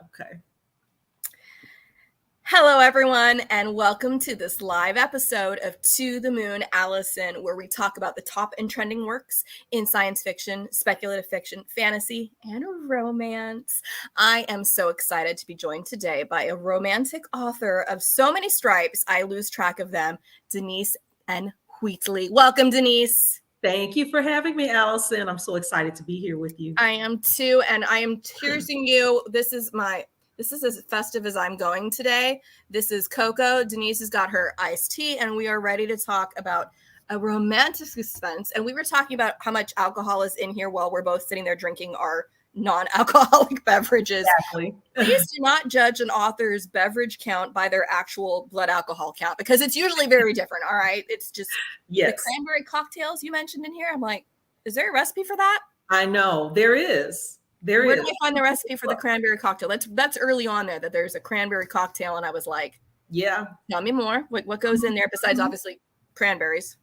Okay. Hello, everyone, and welcome to this live episode of To the Moon, Allison, where we talk about the top and trending works in science fiction, speculative fiction, fantasy, and romance. I am so excited to be joined today by a romantic author of so many stripes, I lose track of them, DENISE N. Wheatley. Welcome, DENISE. Thank you for having me, Allison. I'm so excited to be here with you. I am too, and I am tearsing you. This is as festive as I'm going today. This is Coco. DENISE has got her iced tea, and we are ready to talk about a romantic suspense. And we were talking about how much alcohol is in here while we're both sitting there drinking our non-alcoholic beverages. Exactly. Please do not judge an author's beverage count by their actual blood alcohol count, because it's usually very different, all right? It's just the cranberry cocktails you mentioned in here. I'm like, is there a recipe for that? I know. There is. Where do I find the recipe for the cranberry cocktail? That's early on there, that there's a cranberry cocktail, and I was like, yeah. Tell me more. What goes in there besides obviously cranberries?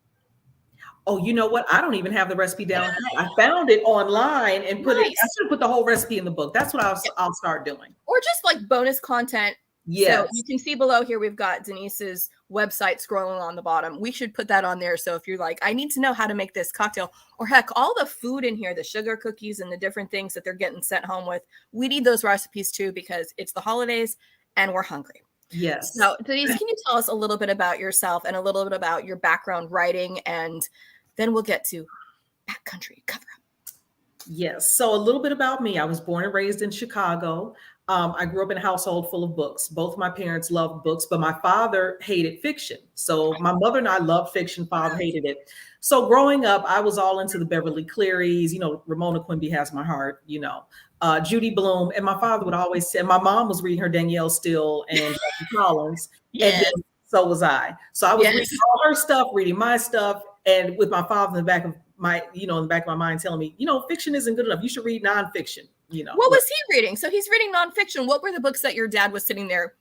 Oh, you know what? I don't even have the recipe down. I found it online and put it. I should put the whole recipe in the book. That's what I'll start doing. Or just like bonus content. Yes. So you can see below here, we've got DENISE's website scrolling on the bottom. We should put that on there. So if you're like, I need to know how to make this cocktail, or heck, all the food in here, the sugar cookies and the different things that they're getting sent home with, we need those recipes too, because it's the holidays and we're hungry. Yes. So DENISE, can you tell us a little bit about yourself and a little bit about your background writing, and then we'll get to Backcountry Cover Up. Yes. So a little bit about me. I was born and raised in Chicago. I grew up in a household full of books. Both my parents loved books, but my father hated fiction. So my mother and I loved fiction. Father hated it. So growing up, I was all into the Beverly Clearys. Ramona Quimby has my heart. Judy Blume. And my father would always say, my mom was reading her Danielle Steele and Jackie Collins. Yes. And then so was I. So I was reading all her stuff, reading my stuff, and with my father in the back of my mind telling me, fiction isn't good enough. You should read nonfiction. What was he reading? So he's reading nonfiction. What were the books that your dad was sitting there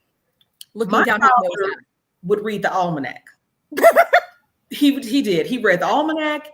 looking down? My father would read the almanac. He did. He read the almanac.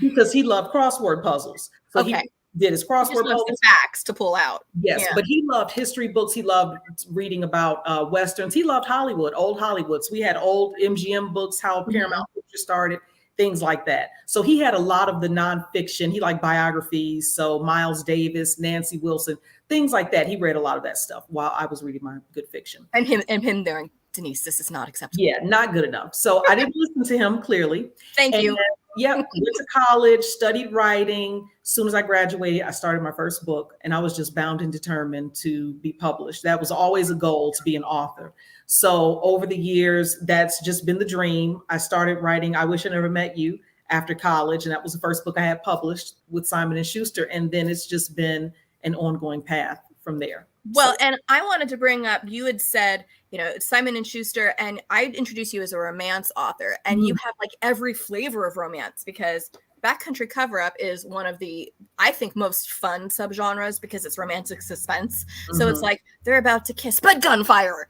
Because he loved crossword puzzles. So he did his crossword puzzles. The facts to pull out. Yes, but he loved history books. He loved reading about Westerns. He loved Hollywood, old Hollywood. So we had old MGM books, how Paramount Pictures started, things like that. So he had a lot of the nonfiction. He liked biographies. So Miles Davis, Nancy Wilson, things like that. He read a lot of that stuff while I was reading my good fiction. And him there, DENISE, this is not acceptable. Yeah, not good enough. So I didn't listen to him clearly. Thank you. Went to college, studied writing. As soon as I graduated, I started my first book, and I was just bound and determined to be published. That was always a goal, to be an author. So over the years, that's just been the dream. I started writing I Wish I Never Met You after college, and that was the first book I had published with Simon Schuster. And then it's just been an ongoing path from there. Well, and I wanted to bring up, you had said, Simon Schuster, and I introduced you as a romance author, and you have like every flavor of romance, because Backcountry Cover Up is one of the, I think, most fun subgenres, because it's romantic suspense. So it's like they're about to kiss, but gunfire.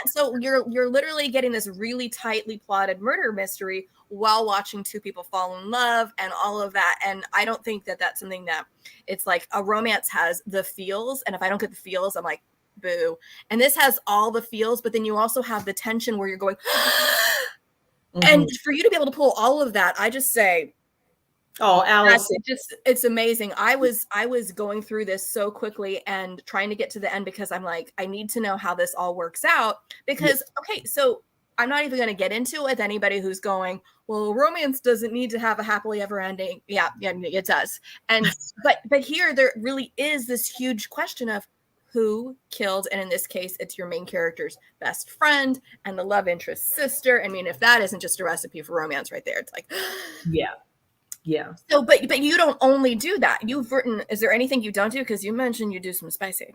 So you're literally getting this really tightly plotted murder mystery while watching two people fall in love and all of that. And I don't think that that's something that it's like a romance has the feels. And if I don't get the feels, I'm like, boo. And this has all the feels, but then you also have the tension where you're going, and for you to be able to pull all of that, I just say, oh, Allison, it's amazing. I was going through this so quickly and trying to get to the end, because I'm like, I need to know how this all works out, because, okay, so I'm not even going to get into it with anybody who's going, well, romance doesn't need to have a happily ever ending. Yeah, it does. And, but here there really is this huge question of who killed. And in this case, it's your main character's best friend and the love interest sister. I mean, if that isn't just a recipe for romance right there, it's like, yeah. So, but you don't only do that. You've written, is there anything you don't do? Because you mentioned you do some spicy.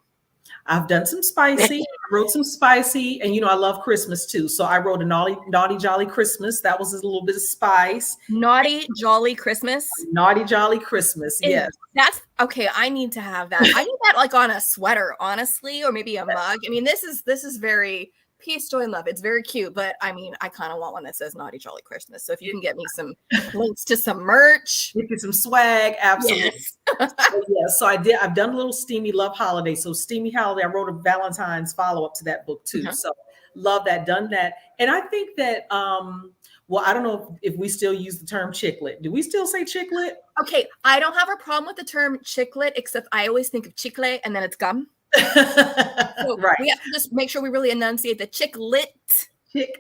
I've done some spicy. I wrote some spicy, and I love Christmas too. So I wrote a naughty jolly Christmas. That was a little bit of spice. Naughty jolly Christmas. Naughty jolly Christmas. Yes, that's okay. I need to have that. I need that like on a sweater, honestly, or maybe a mug. I mean, this is very peace, joy, and love. It's very cute, but I mean, I kind of want one that says Naughty Jolly Christmas. So if you can get me some links to some merch. Get some swag, absolutely. Yes. So I've done a little Steamy Love Holiday. So Steamy Holiday, I wrote a Valentine's follow-up to that book too. So love that, done that. And I think that, well, I don't know if we still use the term chicklet. Do we still say chicklet? Okay, I don't have a problem with the term chicklet, except I always think of chicle and then it's gum. So right. We have to just make sure we really enunciate the chicklet,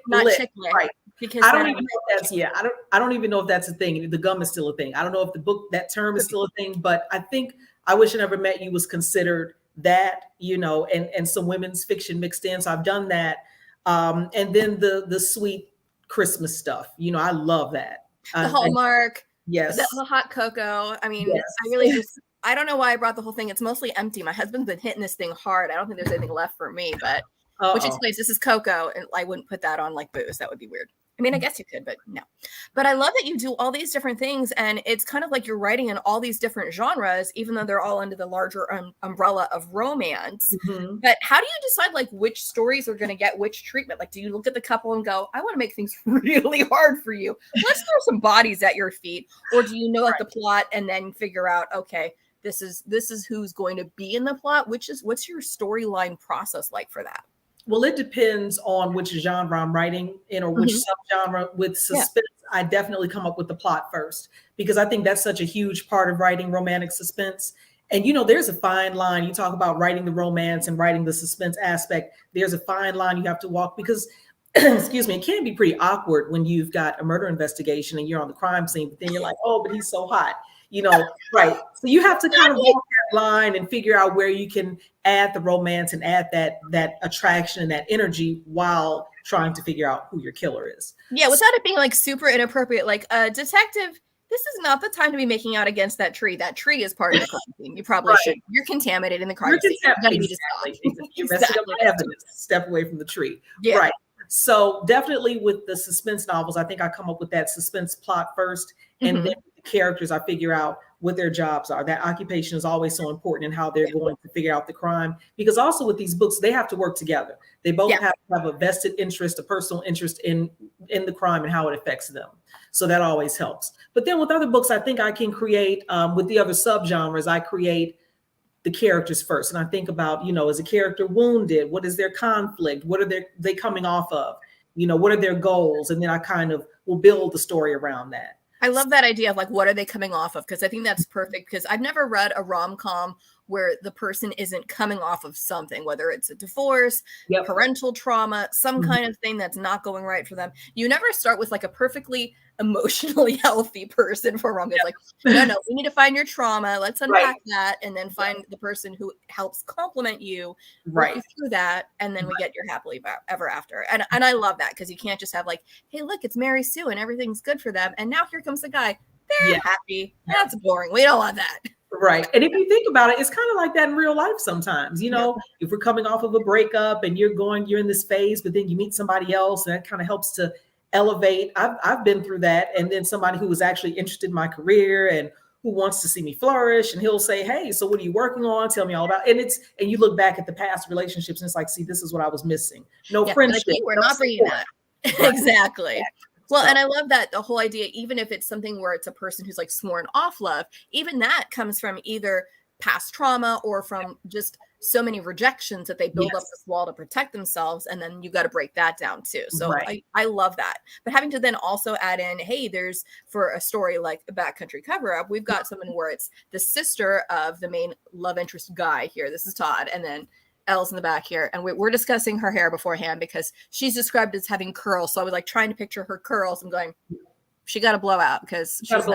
not chicklet. Right. Because I don't even know if that's I don't even know if that's a thing. The gum is still a thing. I don't know if that term is still a thing, but I think I Wish I Never Met You was considered that, and some women's fiction mixed in. So I've done that. And then the sweet Christmas stuff. I love that. The Hallmark. Yes. The hot cocoa. I mean, yes. I really I don't know why I brought the whole thing. It's mostly empty. My husband's been hitting this thing hard. I don't think there's anything left for me, but which explains this is cocoa, and I wouldn't put that on like booze. That would be weird. I mean, I guess you could, but no. But I love that you do all these different things, and it's kind of like you're writing in all these different genres, even though they're all under the larger umbrella of romance. Mm-hmm. But how do you decide like which stories are going to get which treatment? Like, do you look at the couple and go, I want to make things really hard for you. Let's throw some bodies at your feet. Or do you know like the plot and then figure out, okay, this is who's going to be in the plot? What's your storyline process like for that? Well, it depends on which genre I'm writing in or which subgenre. With suspense, I definitely come up with the plot first, because I think that's such a huge part of writing romantic suspense. And, there's a fine line. You talk about writing the romance and writing the suspense aspect. There's a fine line you have to walk, because, excuse me, it can be pretty awkward when you've got a murder investigation and you're on the crime scene, but then you're like, oh, but he's so hot. Right. So you have to kind of walk that line and figure out where you can add the romance and add that attraction and that energy while trying to figure out who your killer is. Yeah, without it being like super inappropriate, like detective, this is not the time to be making out against that tree. That tree is part of the crime scene. You probably should. You're contaminated in the crime scene. You're messing up the evidence. Step away from the tree. Yeah. Right. So definitely with the suspense novels, I think I come up with that suspense plot first, and then the characters, I figure out what their jobs are. That occupation is always so important in how they're going to figure out the crime, because also with these books, they have to work together. They both have to have a vested interest, a personal interest in the crime and how it affects them. So that always helps. But then with other books, I think I can create, with the other subgenres, I create the characters first. And I think about, is a character wounded? What is their conflict? What are they coming off of? What are their goals? And then I kind of will build the story around that. I love that idea of like, what are they coming off of? Because I think that's perfect, because I've never read a rom-com where the person isn't coming off of something, whether it's a divorce, parental trauma, some kind of thing that's not going right for them. You never start with like a perfectly emotionally healthy person for rom. It's like, no, we need to find your trauma. Let's unpack that, and then find the person who helps complement you, work you through that, and then we get your happily ever after. And I love that, because you can't just have like, hey, look, it's Mary Sue and everything's good for them, and now here comes the guy. They're happy. That's boring. We don't want that. Right. And if you think about it, it's kind of like that in real life sometimes. If we're coming off of a breakup and you're in this phase, but then you meet somebody else, and that kind of helps to elevate. I've been through that. And then somebody who was actually interested in my career and who wants to see me flourish, and he'll say, hey, so what are you working on? Tell me all about it. And you look back at the past relationships and it's like, see, this is what I was missing. No friendship. Like, we're not bringing that. Exactly. Well, and I love that the whole idea, even if it's something where it's a person who's like sworn off love, even that comes from either past trauma or from just so many rejections that they build up this wall to protect themselves. And then you got to break that down too. So I love that. But having to then also add in, hey, there's, for a story like the Backcountry Cover Up, we've got someone where it's the sister of the main love interest guy here. This is Todd. And then Elle's in the back here, and we're discussing her hair beforehand because she's described as having curls. So I was like trying to picture her curls. I'm going, she got a blowout because she's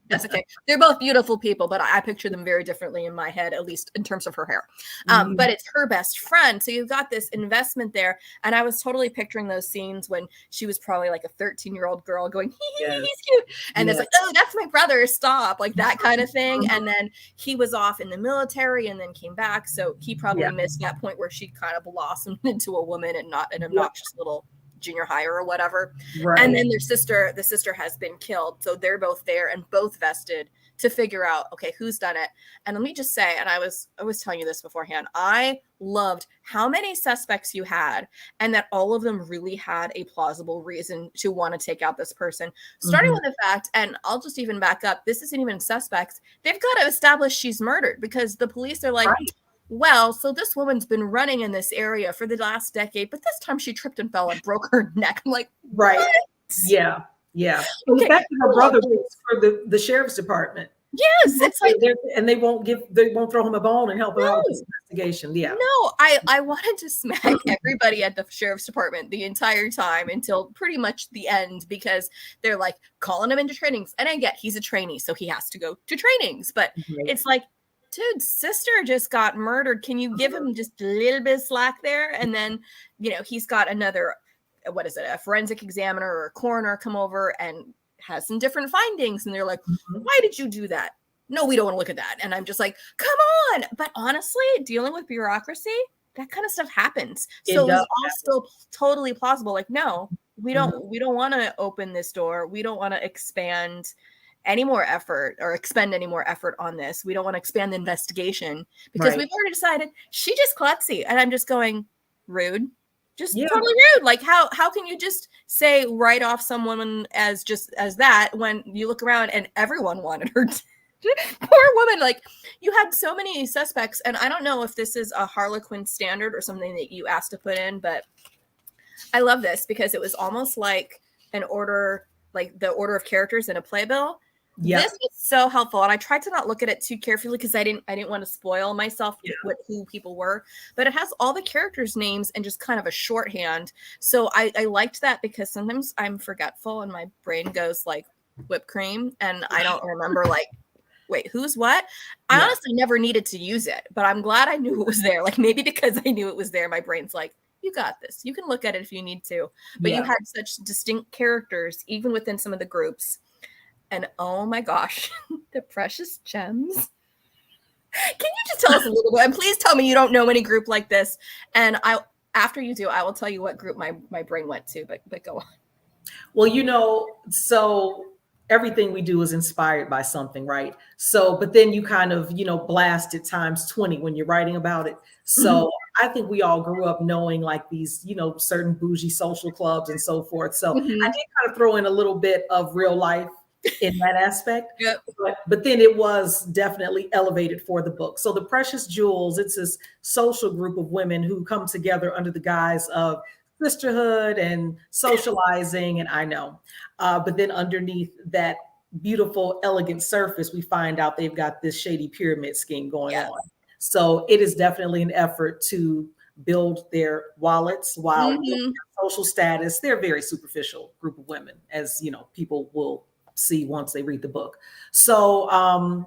that's okay. They're both beautiful people, but I picture them very differently in my head, at least in terms of her hair. But it's her best friend. So you've got this investment there. And I was totally picturing those scenes when she was probably like a 13-year-old girl going, he's cute. And it's like, oh, that's my brother. Stop. Like that kind of thing. And then he was off in the military and then came back. So he probably missed that point where she kind of blossomed into a woman and not an obnoxious little junior higher or whatever. And then the sister has been killed. So they're both there and both vested to figure out, okay, who's done it. And let me just say, and I was telling you this beforehand, I loved how many suspects you had and that all of them really had a plausible reason to want to take out this person. Starting with the fact, and I'll just even back up, this isn't even suspects. They've got to establish she's murdered because the police are like, well, so this woman's been running in this area for the last decade, but this time she tripped and fell and broke her neck. I'm like, right. What? Yeah. Yeah. Okay. The fact that her brother works for the sheriff's department. Yes, it's like, and they won't throw him a bone and help him out with this investigation. Yeah. No, I wanted to smack everybody at the sheriff's department the entire time until pretty much the end, because they're like calling him into trainings. And I get he's a trainee, so he has to go to trainings. But it's like, dude, sister just got murdered. Can you give him just a little bit of slack there? And then, you know, he's got another, what is it, a forensic examiner or a coroner come over and has some different findings. And they're like, why did you do that? No, we don't want to look at that. And I'm just like, come on. But honestly, dealing with bureaucracy, that kind of stuff happens. So it's all still totally plausible. Like, no, we don't want to open this door. We don't want to expand any more effort or expend any more effort on this. We don't want to expand the investigation because we've already decided she just klutzy. And I'm just going, rude. Just totally rude. Like, how can you just say write off someone as that when you look around and everyone wanted her to? Poor woman. Like, you had so many suspects, and I don't know if this is a Harlequin standard or something that you asked to put in, but I love this because it was almost like an order, like the order of characters in a playbill. Yeah. This was so helpful. And I tried to not look at it too carefully because I didn't want to spoil myself with who people were, but it has all the characters' names and just kind of a shorthand. So I liked that because sometimes I'm forgetful and my brain goes like whipped cream and I don't remember like, wait, who's what? I honestly never needed to use it, but I'm glad I knew it was there. Like maybe because I knew it was there, my brain's like, you got this. You can look at it if you need to. But you had such distinct characters, even within some of the groups. And oh my gosh, the precious gems. Can you just tell us a little bit? And please tell me you don't know any group like this. And after you do, I will tell you what group my brain went to, but go on. Well, you know, so everything we do is inspired by something, right? So, but then you kind of, you know, blast it times 20 when you're writing about it. So I think we all grew up knowing like these, you know, certain bougie social clubs and so forth. So I did kind of throw in a little bit of real life in that aspect. But then it was definitely elevated for the book. So the Precious Jewels, it's this social group of women who come together under the guise of sisterhood and socializing, and I know. But then underneath that beautiful, elegant surface, we find out they've got this shady pyramid scheme going on. So it is definitely an effort to build their wallets while building their social status. They're a very superficial group of women, as you know, people will see once they read the book. So and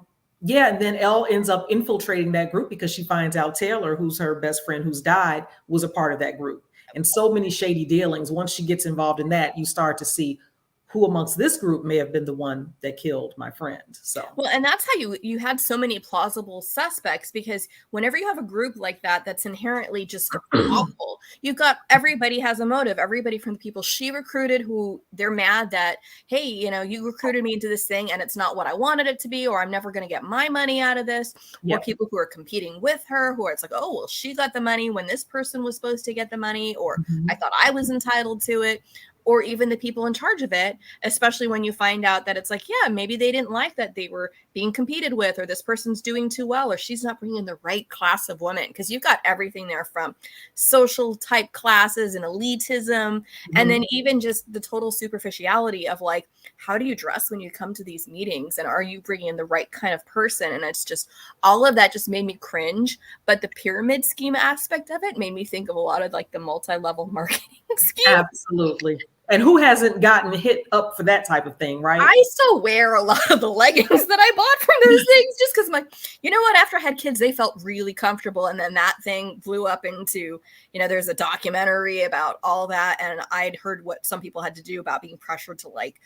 then Elle ends up infiltrating that group because she finds out Taylor, who's her best friend who's died, was a part of that group. And so many shady dealings. Once she gets involved in that, you start to see who amongst this group may have been the one that killed my friend. So well, and that's how you had so many plausible suspects, because whenever you have a group like that that's inherently just awful, you've got everybody has a motive. Everybody from the people she recruited who they're mad that, hey, you know, you recruited me into this thing and it's not what I wanted it to be, or I'm never going to get my money out of this. Or people who are competing with her, who are it's like, oh, well, she got the money when this person was supposed to get the money, or I thought I was entitled to it. Or even the people in charge of it, especially when you find out that it's like, yeah, maybe they didn't like that they were being competed with, or this person's doing too well, or she's not bringing the right class of women. Because you've got everything there from social type classes and elitism, and then even just the total superficiality of like, how do you dress when you come to these meetings? And are you bringing in the right kind of person? And it's just, all of that just made me cringe. But the pyramid scheme aspect of it made me think of a lot of like the multi-level marketing scheme. Absolutely. And who hasn't gotten hit up for that type of thing, right? I still wear a lot of the leggings that I bought from those things just because I'm like, you know what? After I had kids, they felt really comfortable. And then that thing blew up into, you know, there's a documentary about all that. And I'd heard what some people had to do about being pressured to like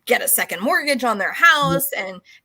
get a second mortgage on their house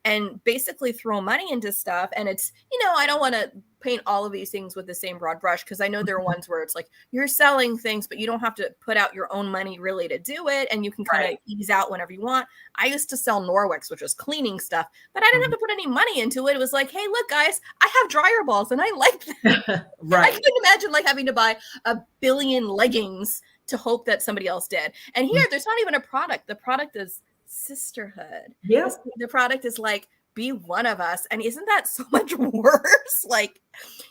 and basically throw money into stuff. And it's, I don't want to paint all of these things with the same broad brush, because I know there are ones where it's like you're selling things, but you don't have to put out your own money really to do it, and you can kind of ease out whenever you want. I used to sell Norwex, which was cleaning stuff, but I didn't have to put any money into it. It was like, hey, look, guys, I have dryer balls and I like that. I couldn't imagine like having to buy a billion leggings to hope that somebody else did. And here, there's not even a product. The product is sisterhood. Yes. The product is like, be one of us. And isn't that so much worse? Like,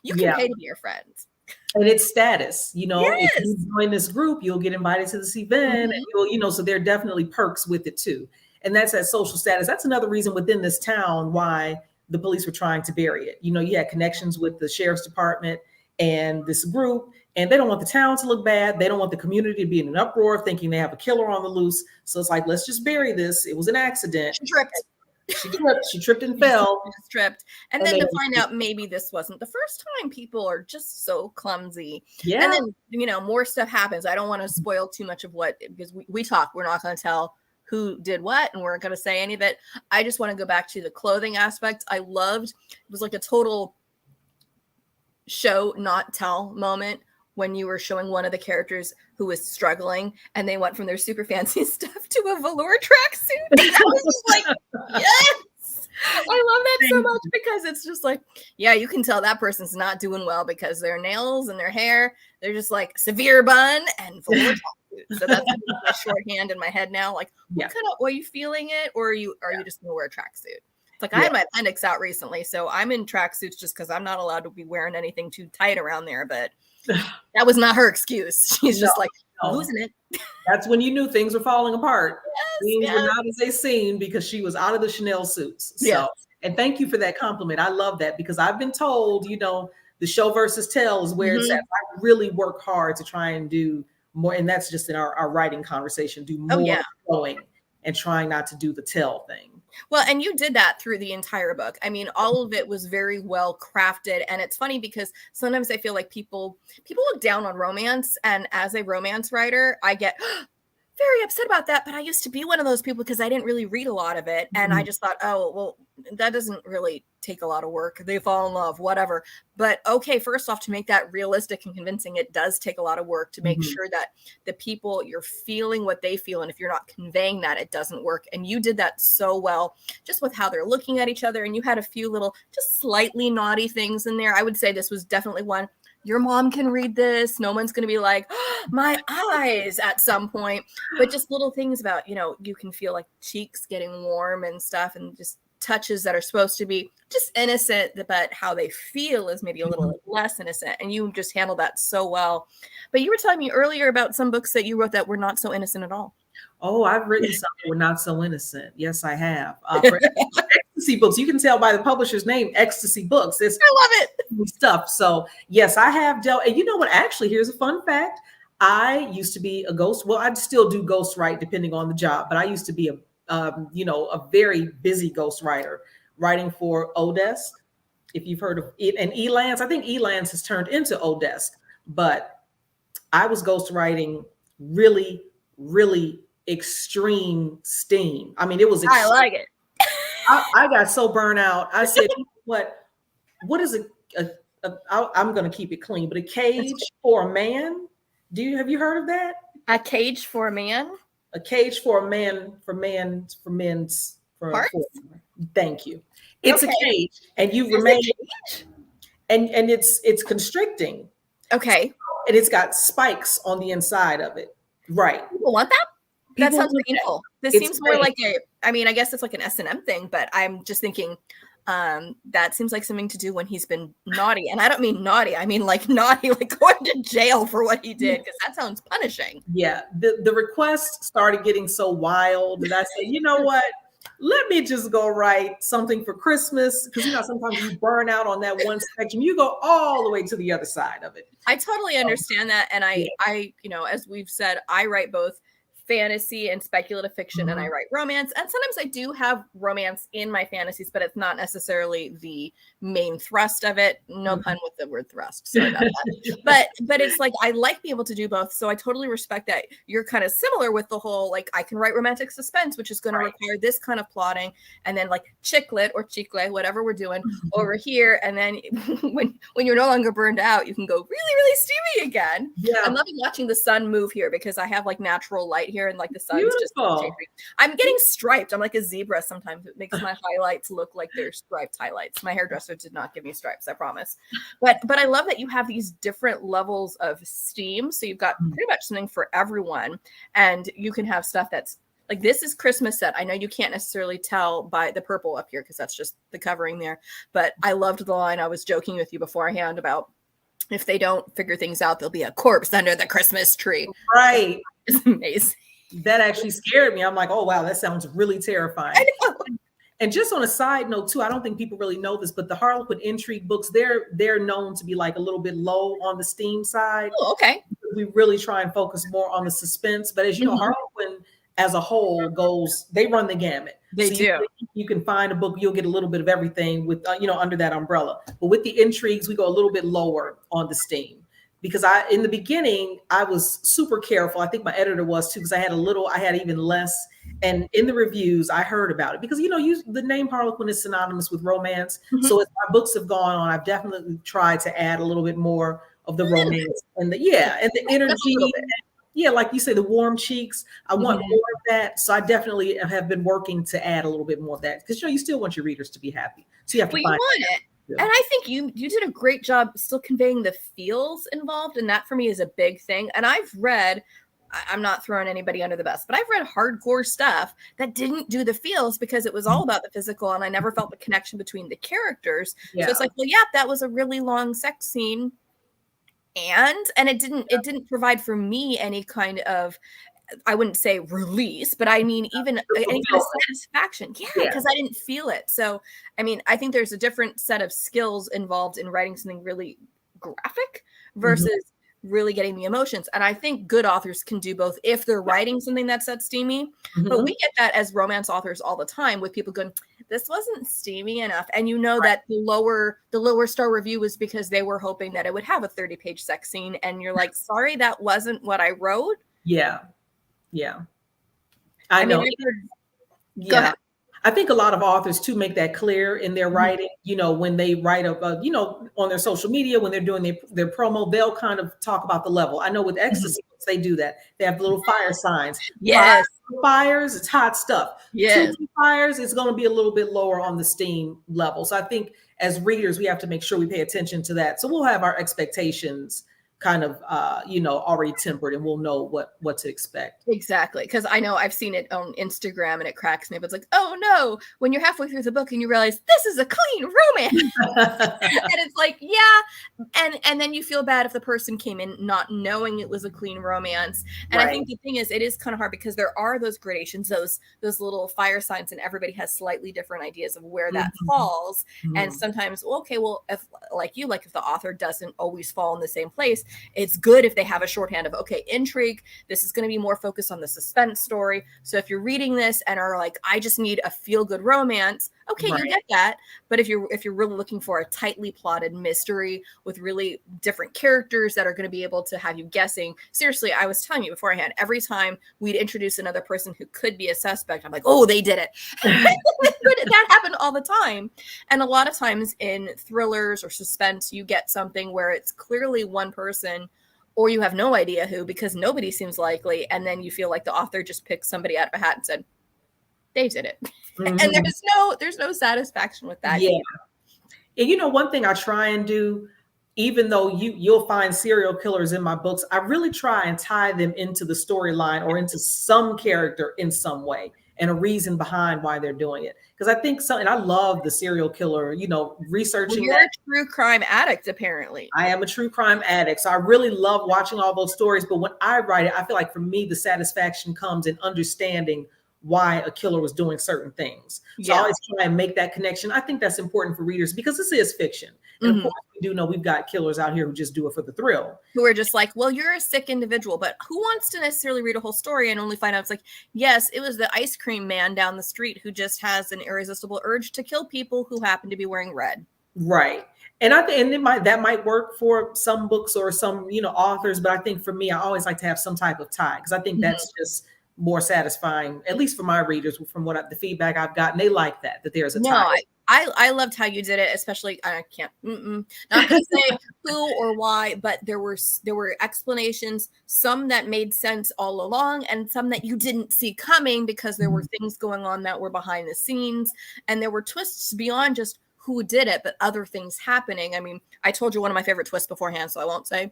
you can pay to be your friends. And it's status, if you join this group, you'll get invited to this event, and you'll, so there are definitely perks with it too. And that's that social status. That's another reason within this town why the police were trying to bury it. You had connections with the sheriff's department and this group, and they don't want the town to look bad. They don't want the community to be in an uproar thinking they have a killer on the loose. So it's like, let's just bury this. It was an accident. She tripped and fell. And then to find out maybe this wasn't the first time. People are just so clumsy. Yeah. And then, more stuff happens. I don't want to spoil too much of what, because we talk, we're not going to tell who did what, and we're not going to say any of it. I just want to go back to the clothing aspect. I loved, it was like a total show, not tell moment when you were showing one of the characters who was struggling, and they went from their super fancy stuff to a velour tracksuit. And I was just like, yes, I love that so much, because it's just like, yeah, you can tell that person's not doing well, because their nails and their hair, they're just like severe bun and velour tracksuit. So that's my shorthand in my head now. Like, what kind of, are you feeling it, or are you just gonna wear a tracksuit? It's like, I had my appendix out recently, so I'm in tracksuits just because I'm not allowed to be wearing anything too tight around there, but that was not her excuse. She's just like, losing it. That's when you knew things were falling apart. Things were not as they seemed, because she was out of the Chanel suits. So, and thank you for that compliment. I love that, because I've been told, the show versus tell is where it's at. I really work hard to try and do more. And that's just in our writing conversation, do more showing and trying not to do the tell thing. Well, and you did that through the entire book. I mean, all of it was very well crafted. And it's funny because sometimes I feel like people look down on romance. And as a romance writer, I get very upset about that. But I used to be one of those people because I didn't really read a lot of it. And I just thought, oh, well, that doesn't really take a lot of work. They fall in love, whatever. But okay, first off, to make that realistic and convincing, it does take a lot of work to make sure that the people, you're feeling what they feel. And if you're not conveying that, it doesn't work. And you did that so well, just with how they're looking at each other. And you had a few little, just slightly naughty things in there. I would say this was definitely one. Your mom can read this. No one's going to be like, oh, my eyes at some point. But just little things about, you can feel like cheeks getting warm and stuff, and just touches that are supposed to be just innocent, but how they feel is maybe a little less innocent. And you just handled that so well. But you were telling me earlier about some books that you wrote that were not so innocent at all. Oh, I've written some that were not so innocent. Yes, I have. For Ecstasy books, you can tell by the publisher's name, Ecstasy Books. I love it. Stuff. So yes, I have dealt. And you know what? Actually, here's a fun fact. I used to be a ghost. Well, I still do ghost write depending on the job, but I used to be a very busy ghost writer, writing for Odesk. If you've heard of it, and Elance, I think Elance has turned into Odesk, but I was ghost writing really, really extreme steam. I mean, it was. I like it. I got so burnt out. I said, what is I'm going to keep it clean, but a cage for a man. Have you heard of that? A cage for a man? A cage for a man, for men's. Thank you. It's a cage, and you remain, and it's constricting. Okay. And it's got spikes on the inside of it. Right. People want that? That sounds painful. This seems more like I guess it's like an S&M thing, but I'm just thinking that seems like something to do when he's been naughty. And I don't mean naughty. I mean like naughty, like going to jail for what he did, because that sounds punishing. Yeah. The requests started getting so wild that I said, you know what? Let me just go write something for Christmas. Because, sometimes you burn out on that one spectrum. You go all the way to the other side of it. I totally understand that. And I as we've said, I write both fantasy and speculative fiction, and I write romance. And sometimes I do have romance in my fantasies, but it's not necessarily the main thrust of it. No pun with the word thrust. Sorry about that. But it's like I like being able to do both. So I totally respect that you're kind of similar with the whole like I can write romantic suspense, which is going to require this kind of plotting, and then like chicklet or chicle, whatever we're doing over here. And then when you're no longer burned out, you can go really, really steamy again. Yeah. I'm loving watching the sun move here because I have like natural light here and like the sun's beautiful. Just I'm getting striped. I'm like a zebra sometimes. It makes my highlights look like they're striped highlights. My hairdresser did not give me stripes, I promise. But I love that you have these different levels of steam. So you've got pretty much something for everyone. And you can have stuff that's like, this is Christmas set. I know you can't necessarily tell by the purple up here because that's just the covering there. But I loved the line. I was joking with you beforehand about if they don't figure things out, there'll be a corpse under the Christmas tree. Right. It's amazing. That actually scared me. I'm like, oh, wow, that sounds really terrifying. I know. And just on a side note, too, I don't think people really know this, but the Harlequin Intrigue books, they're known to be like a little bit low on the steam side. Oh, okay. We really try and focus more on the suspense. But as you know, Harlequin as a whole they run the gamut. They do. You can find a book, you'll get a little bit of everything with, under that umbrella. But with the intrigues, we go a little bit lower on the steam. Because in the beginning, I was super careful. I think my editor was too, because I had even less. And in the reviews, I heard about it because, the name Harlequin is synonymous with romance. So as my books have gone on, I've definitely tried to add a little bit more of the romance and the energy. Yeah, like you say, the warm cheeks. I want more of that. So I definitely have been working to add a little bit more of that because, you still want your readers to be happy. So you have to find it. And I think you did a great job still conveying the feels involved. And that for me is a big thing. And I've read, I'm not throwing anybody under the bus, but I've read hardcore stuff that didn't do the feels because it was all about the physical. And I never felt the connection between the characters. Yeah. So it's like, well, yeah, that was a really long sex scene. And it didn't provide for me any kind of, I wouldn't say release, but I mean, even any kind of satisfaction. Yeah, because I didn't feel it. So, I mean, I think there's a different set of skills involved in writing something really graphic versus really getting the emotions. And I think good authors can do both if they're writing something that's that steamy. But we get that as romance authors all the time with people going, this wasn't steamy enough. And that the lower star review was because they were hoping that it would have a 30-page sex scene. And you're like, sorry, that wasn't what I wrote. Yeah. I know. Go ahead. I think a lot of authors too make that clear in their writing, when they write on their social media, when they're doing their promo, they'll kind of talk about the level. I know with ecstasy, they do that. They have little fire signs. Yes. Fires, it's hot stuff. Yes. 2 fires, it's going to be a little bit lower on the steam level. So I think as readers, we have to make sure we pay attention to that. So we'll have our expectations kind of already tempered and we'll know what to expect. Exactly. Because I know I've seen it on Instagram and it cracks me, but it's like, oh no, when you're halfway through the book and you realize this is a clean romance. And it's like, yeah. And then you feel bad if the person came in not knowing it was a clean romance. And I think the thing is, it is kind of hard because there are those gradations, those little fire signs, and everybody has slightly different ideas of where that falls. And sometimes, if if the author doesn't always fall in the same place, it's good if they have a shorthand of, okay, intrigue, this is going to be more focused on the suspense story. So if you're reading this and are like, I just need a feel-good romance, okay, you get that. But if you're really looking for a tightly plotted mystery with really different characters that are going to be able to have you guessing, seriously, I was telling you beforehand, every time we'd introduce another person who could be a suspect, I'm like, oh, they did it. That happened all the time. And a lot of times in thrillers or suspense, you get something where it's clearly one person or you have no idea who because nobody seems likely. And then you feel like the author just picked somebody out of a hat and said, they did it. And there's no satisfaction with that. Yeah. And one thing I try and do, even though you'll find serial killers in my books, I really try and tie them into the storyline or into some character in some way and a reason behind why they're doing it. Because I think and I love the serial killer, researching. Well, you're a true crime addict, apparently. I am a true crime addict. So I really love watching all those stories. But when I write it, I feel like for me, the satisfaction comes in understanding why a killer was doing certain things. So I always try and make that connection. I think that's important for readers because this is fiction. And of course, we do know we've got killers out here who just do it for the thrill. Who are just like, well, you're a sick individual, but who wants to necessarily read a whole story and only find out it's like, yes, it was the ice cream man down the street who just has an irresistible urge to kill people who happen to be wearing red. Right. And I think that might work for some books or some, authors, but I think for me, I always like to have some type of tie because I think that's just more satisfying, at least for my readers, from the feedback I've gotten. They like that there's a tie. I loved how you did it, especially I can't not gonna say who or why, but there were explanations, some that made sense all along and some that you didn't see coming because there were things going on that were behind the scenes, and there were twists beyond just who did it, but other things happening. I mean, I told you one of my favorite twists beforehand, so I won't say,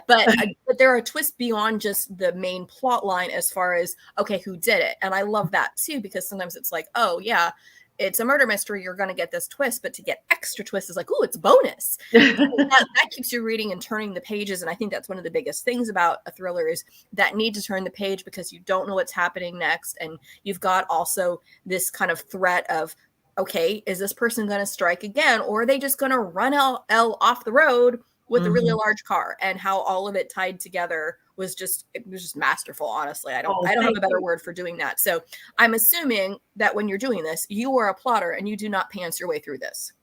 but there are twists beyond just the main plot line as far as, okay, who did it? And I love that too, because sometimes it's like, oh yeah, it's a murder mystery, you're going to get this twist, but to get extra twists is like, oh, it's bonus. that keeps you reading and turning the pages. And I think that's one of the biggest things about a thriller is that need to turn the page because you don't know what's happening next. And you've got also this kind of threat of, okay, is this person going to strike again? Or are they just going to run off the road with a really large car? And how all of it tied together was just masterful. Honestly, I don't have a better word for doing that. So I'm assuming that when you're doing this, you are a plotter and you do not pants your way through this.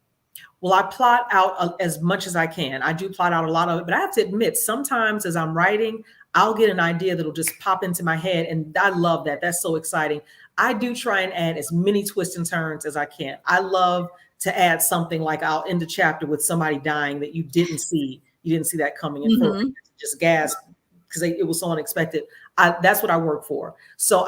Well, I plot out as much as I can. I do plot out a lot of it, but I have to admit, sometimes as I'm writing, I'll get an idea that'll just pop into my head. And I love that. That's so exciting. I do try and add as many twists and turns as I can. I love to add something like I'll end a chapter with somebody dying that you didn't see. You didn't see that coming in. Just gasp because it was so unexpected. That's what I work for. So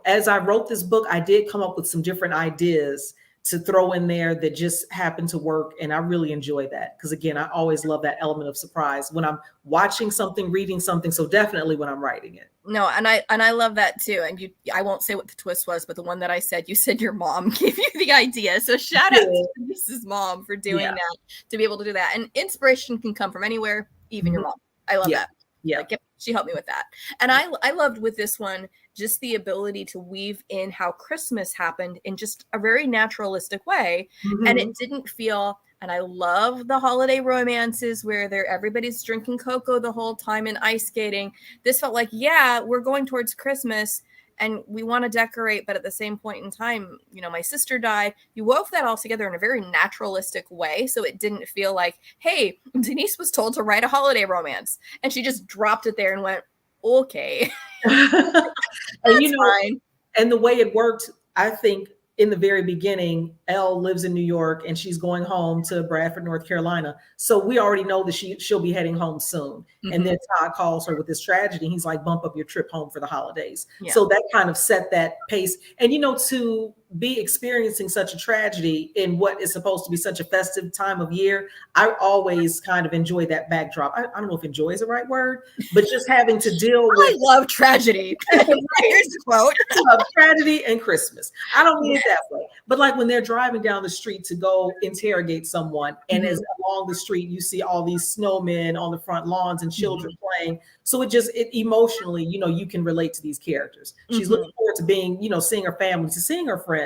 as I wrote this book, I did come up with some different ideas to throw in there that just happened to work. And I really enjoy that. Because again, I always love that element of surprise when I'm watching something, reading something. So definitely when I'm writing it. No, and I love that too. And I won't say what the twist was, but the one that I said, you said your mom gave you the idea. So shout out to Denise's mom for doing that, to be able to do that. And inspiration can come from anywhere, even your mom. I love that. Yeah. Like, she helped me with that. And I loved with this one, just the ability to weave in how Christmas happened in just a very naturalistic way. And it didn't feel, and I love the holiday romances where everybody's drinking cocoa the whole time and ice skating. This felt like, yeah, we're going towards Christmas and we want to decorate, but at the same point in time, my sister died. You wove that all together in a very naturalistic way. So it didn't feel like, hey, Denise was told to write a holiday romance and she just dropped it there and went, okay. And fine. And the way it worked, I think in the very beginning, Elle lives in New York and she's going home to Bradford, North Carolina. So we already know that she'll be heading home soon. And then Todd calls her with this tragedy. He's like, bump up your trip home for the holidays. So that kind of set that pace. And, to be experiencing such a tragedy in what is supposed to be such a festive time of year, I always kind of enjoy that backdrop. I don't know if enjoy is the right word, but just having to deal with. I love tragedy. Here's the quote. I love tragedy and Christmas. I don't mean it that way, but like when they're driving down the street to go interrogate someone, and as along the street you see all these snowmen on the front lawns and children playing. So it emotionally, you can relate to these characters. She's looking forward to being, seeing her family, to seeing her friends.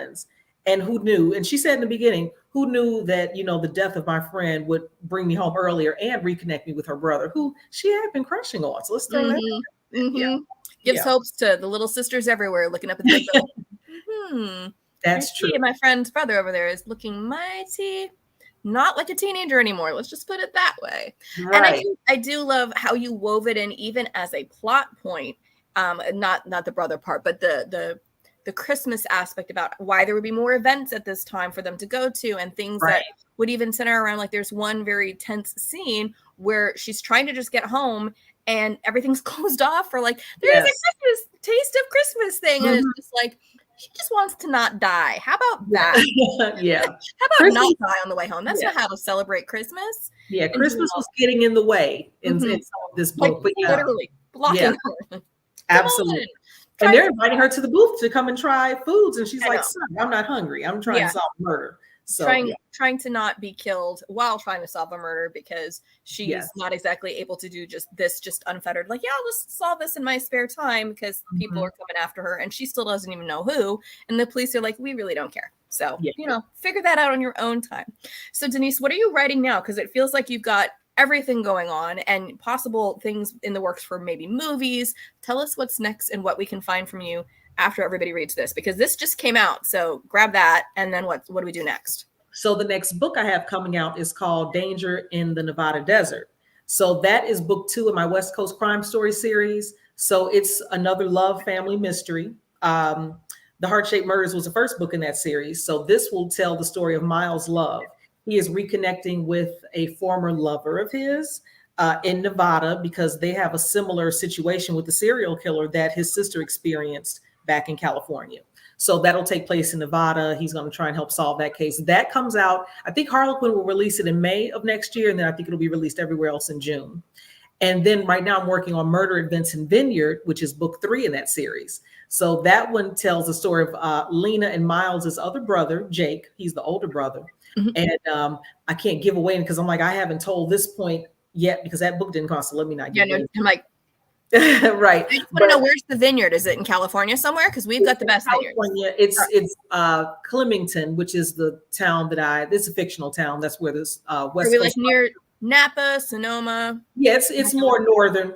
And who knew? And she said in the beginning, who knew that, the death of my friend would bring me home earlier and reconnect me with her brother, who she had been crushing on. So let's throw that. Gives hopes to the little sisters everywhere looking up at the bill. That's true. My friend's brother over there is looking mighty not like a teenager anymore. Let's just put it that way. Right. And I do love how you wove it in, even as a plot point. Not the brother part, but the Christmas aspect about why there would be more events at this time for them to go to, and things that would even center around, like there's one very tense scene where she's trying to just get home and everything's closed off for like, there's a Christmas taste of Christmas thing. And it's just like, she just wants to not die. How about that? How about Christmas, not die on the way home? That's not how to celebrate Christmas. Yeah, Christmas was getting in the way in some of this book. Like, but literally blocking her. Absolutely. And they're inviting her to the booth to come and try foods. And she's like, son, I'm not hungry. I'm trying to solve murder. So trying to not be killed while trying to solve a murder because she's not exactly able to do just unfettered, like, yeah, I'll just solve this in my spare time because people are coming after her and she still doesn't even know who. And the police are like, we really don't care. So, figure that out on your own time. So Denise, what are you writing now? Because it feels like you've got everything going on and possible things in the works for maybe movies. Tell us what's next and what we can find from you after everybody reads this, because this just came out. So grab that. And then what do we do next? So the next book I have coming out is called Danger in the Nevada Desert. So that is book 2 in my West Coast Crime Story series. So it's another love family mystery. The Heart-Shaped Murders was the first book in that series. So this will tell the story of Miles Love. He is reconnecting with a former lover of his in Nevada because they have a similar situation with the serial killer that his sister experienced back in California. So that'll take place in Nevada. He's going to try and help solve that case. That comes out, I think Harlequin will release it in May of next year. And then I think it'll be released everywhere else in June. And then right now I'm working on Murder at Vincent Vineyard, which is book 3 in that series. So that one tells the story of Lena and Miles's other brother, Jake. He's the older brother. And I can't give away because I'm like, I haven't told this point yet because that book didn't cost. So let me not give away. I'm like, right. I want to know, where's the vineyard? Is it in California somewhere? Because we've got the best California. Vineyards. It's Clemington, which is the town that it's a fictional town. That's where this West Are we Coast like near Napa, Sonoma? Yeah, it's more northern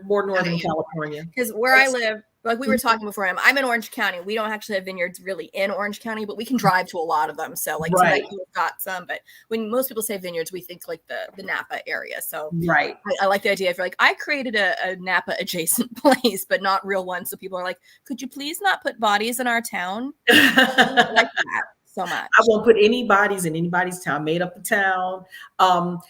California. Because where I live, like we were talking before, I'm in Orange County. We don't actually have vineyards really in Orange County, but we can drive to a lot of them. So like tonight we've got some, but when most people say vineyards, we think like the Napa area. So I like the idea. I feel like I created a Napa adjacent place, but not real one. So people are like, could you please not put bodies in our town? I like that so much. I won't put any bodies in anybody's town. Made up the town.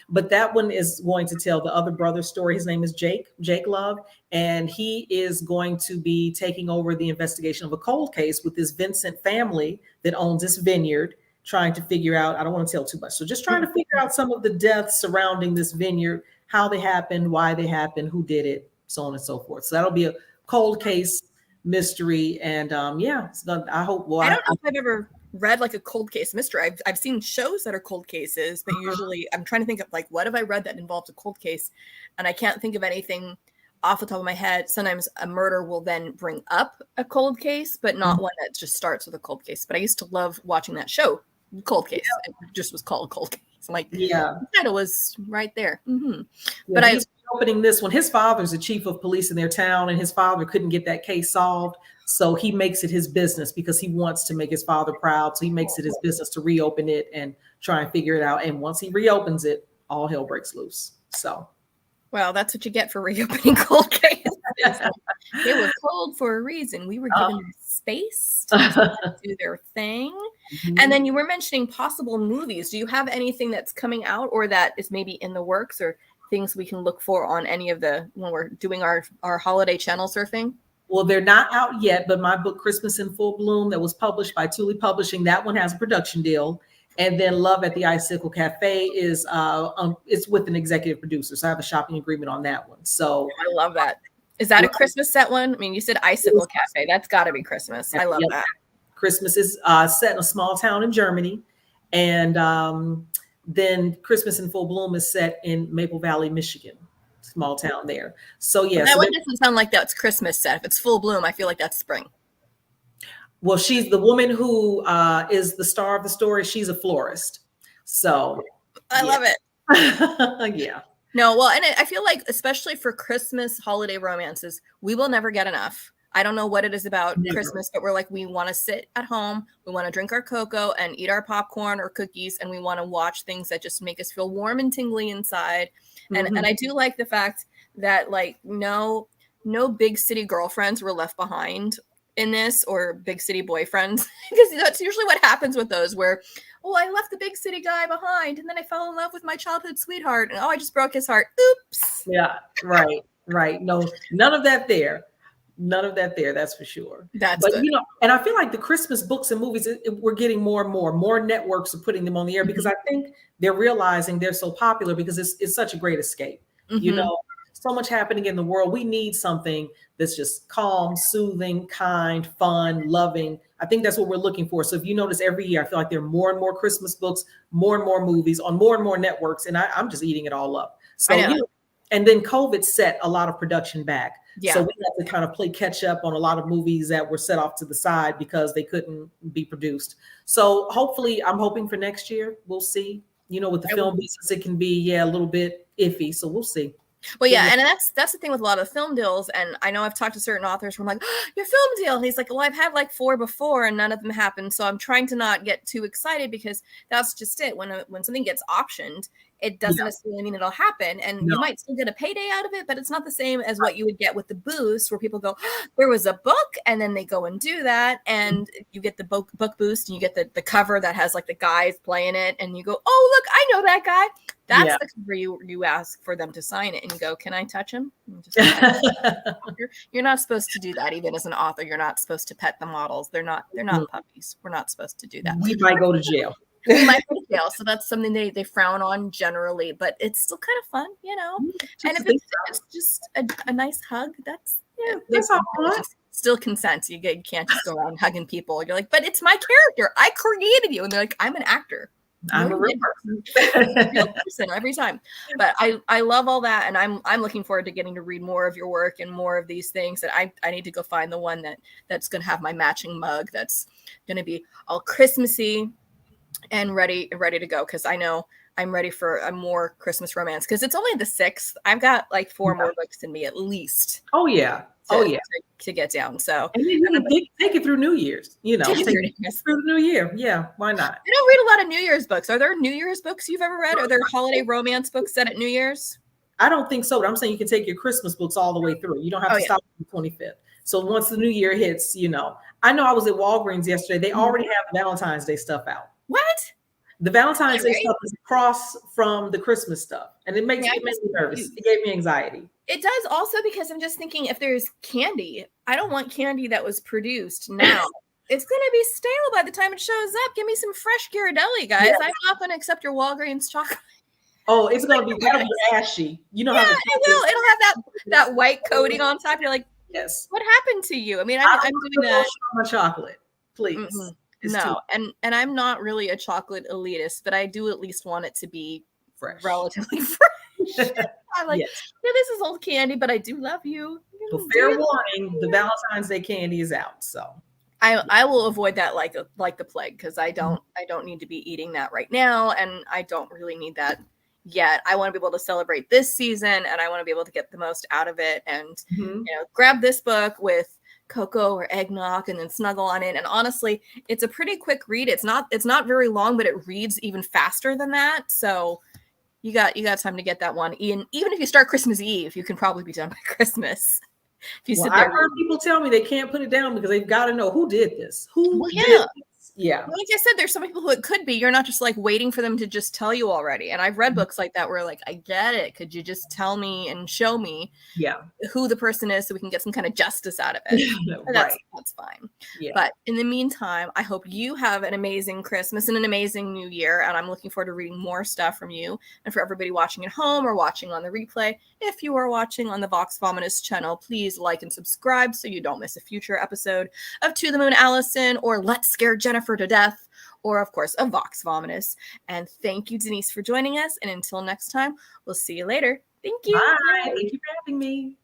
But that one is going to tell the other brother's story. His name is Jake Love. And he is going to be taking over the investigation of a cold case with this Vincent family that owns this vineyard, trying to figure out, I don't want to tell too much. So just trying to figure out some of the deaths surrounding this vineyard, how they happened, why they happened, who did it, so on and so forth. So that'll be a cold case mystery. And I hope. Well, I don't know if I've ever read like a cold case mystery. I've seen shows that are cold cases, but usually I'm trying to think of like, what have I read that involves a cold case? And I can't think of anything off the top of my head. Sometimes a murder will then bring up a cold case, but not one that just starts with a cold case. But I used to love watching that show, Cold Case. It just was called Cold Case. I'm like, the title was right there. But he's opening this one. His father's the chief of police in their town, and his father couldn't get that case solved. So he makes it his business because he wants to make his father proud. So he makes it his business to reopen it and try and figure it out. And once he reopens it, all hell breaks loose. So. Well, that's what you get for reopening cold cases. They were cold for a reason. We were given them space to do their thing. And then you were mentioning possible movies. Do you have anything that's coming out or that is maybe in the works or things we can look for on any of when we're doing our holiday channel surfing? Well, they're not out yet, but my book, Christmas in Full Bloom, that was published by Tule Publishing, that one has a production deal. And then Love at the Icicle Cafe is it's with an executive producer. So I have a shopping agreement on that one. So I love that. Is that a Christmas set one? I mean, you said Icicle Cafe. That's got to be Christmas. I love that. Christmas is set in a small town in Germany. And then Christmas in Full Bloom is set in Maple Valley, Michigan. Small town there. So yeah. That one doesn't sound like that's Christmas set. If it's Full Bloom, I feel like that's spring. Well, she's the woman who is the star of the story. She's a florist. So I love it. Yeah. No, well, and I feel like, especially for Christmas holiday romances, we will never get enough. I don't know what it is about Christmas, but we're like, we want to sit at home. We want to drink our cocoa and eat our popcorn or cookies. And we want to watch things that just make us feel warm and tingly inside. And I do like the fact that like no big city girlfriends were left behind in this, or big city boyfriends, because that's usually what happens with those where, oh, I left the big city guy behind and then I fell in love with my childhood sweetheart and I just broke his heart. Oops. Yeah, right. No, none of that there. That's for sure. But good. And I feel like the Christmas books and movies, we're getting more and more networks are putting them on the air because I think they're realizing they're so popular because it's such a great escape, so much happening in the world. We need something that's just calm, soothing, kind, fun, loving. I think that's what we're looking for. So if you notice every year, I feel like there are more and more Christmas books, more and more movies on more and more networks, and I'm just eating it all up. So, and then COVID set a lot of production back. Yeah. So we had to kind of play catch up on a lot of movies that were set off to the side because they couldn't be produced. So hopefully, I'm hoping for next year. We'll see. With the film business, it can be, a little bit iffy. So we'll see. Well, yeah, and that's the thing with a lot of film deals. And I know I've talked to certain authors who are like, oh, your film deal. And he's like, well, I've had like 4 before and none of them happened. So I'm trying to not get too excited because that's just it. When something gets optioned, it doesn't necessarily mean it'll happen. And you might still get a payday out of it, but it's not the same as what you would get with the boost where people go, oh, there was a book, and then they go and do that. And you get the book boost and you get the cover that has like the guys playing it. And you go, oh, look, I know that guy. That's the cover you ask for them to sign it and you go, can I touch him? You're not supposed to do that. Even as an author, you're not supposed to pet the models. They're not puppies. We're not supposed to do that. We might go to jail. We might go to jail. So that's something they frown on generally, but it's still kind of fun, And if it's just a nice hug, that's all. Still consent. You can't just go around hugging people. You're like, but it's my character. I created you. And they're like, I'm an actor. I'm a real person every time. But I love all that, and I'm looking forward to getting to read more of your work and more of these things. And I need to go find the one that's going to have my matching mug that's going to be all Christmassy and ready to go, because I know I'm ready for a more Christmas romance, because it's only the 6th. I've got like 4 more books in me at least. Oh yeah. To get down. So and then you take it through New Year's, take it through the New Year. Yeah, why not? I don't read a lot of New Year's books. Are there New Year's books you've ever read? Are there holiday romance books set at New Year's? I don't think so, but I'm saying you can take your Christmas books all the way through. You don't have to stop on the 25th. So once the New Year hits, I know I was at Walgreens yesterday. They already have Valentine's Day stuff out. What? The Valentine's Day stuff is across from the Christmas stuff, and it makes me nervous. It gave me anxiety. It does also, because I'm just thinking, if there's candy, I don't want candy that was produced now. It's going to be stale by the time it shows up. Give me some fresh Ghirardelli, guys. Yeah. I'm not going to accept your Walgreens chocolate. Oh, it's going to be ashy. How it will. It'll have that white coating on top. You're like, yes. What happened to you? I mean, I'm doing that. My chocolate, please. No, and I'm not really a chocolate elitist, but I do at least want it to be fresh, relatively fresh. I like, this is old candy, but I do love you. But fair warning, the Valentine's Day candy is out, so I will avoid that like the plague, because I don't need to be eating that right now, and I don't really need that yet. I want to be able to celebrate this season, and I want to be able to get the most out of it, and grab this book with cocoa or eggnog and then snuggle on it. And honestly, it's a pretty quick read. It's not very long, but it reads even faster than that. So you got time to get that one. Even if you start Christmas Eve, you can probably be done by Christmas. If you sit there. I've heard people tell me they can't put it down because they've got to know who did this. Who did this? Yeah. Like I said, there's some people who it could be. You're not just like waiting for them to just tell you already. And I've read books like that where like, I get it. Could you just tell me and show me who the person is so we can get some kind of justice out of it? That's fine. Yeah. But in the meantime, I hope you have an amazing Christmas and an amazing New Year. And I'm looking forward to reading more stuff from you. And for everybody watching at home or watching on the replay, if you are watching on the Vox Vomitus channel, please like and subscribe so you don't miss a future episode of To the Moon Allison or Let's Scare Jennifer to Death, or of course, a Vox Vomitus. And thank you, Denise, for joining us. And until next time, we'll see you later. Thank you. Bye. Thank you for having me.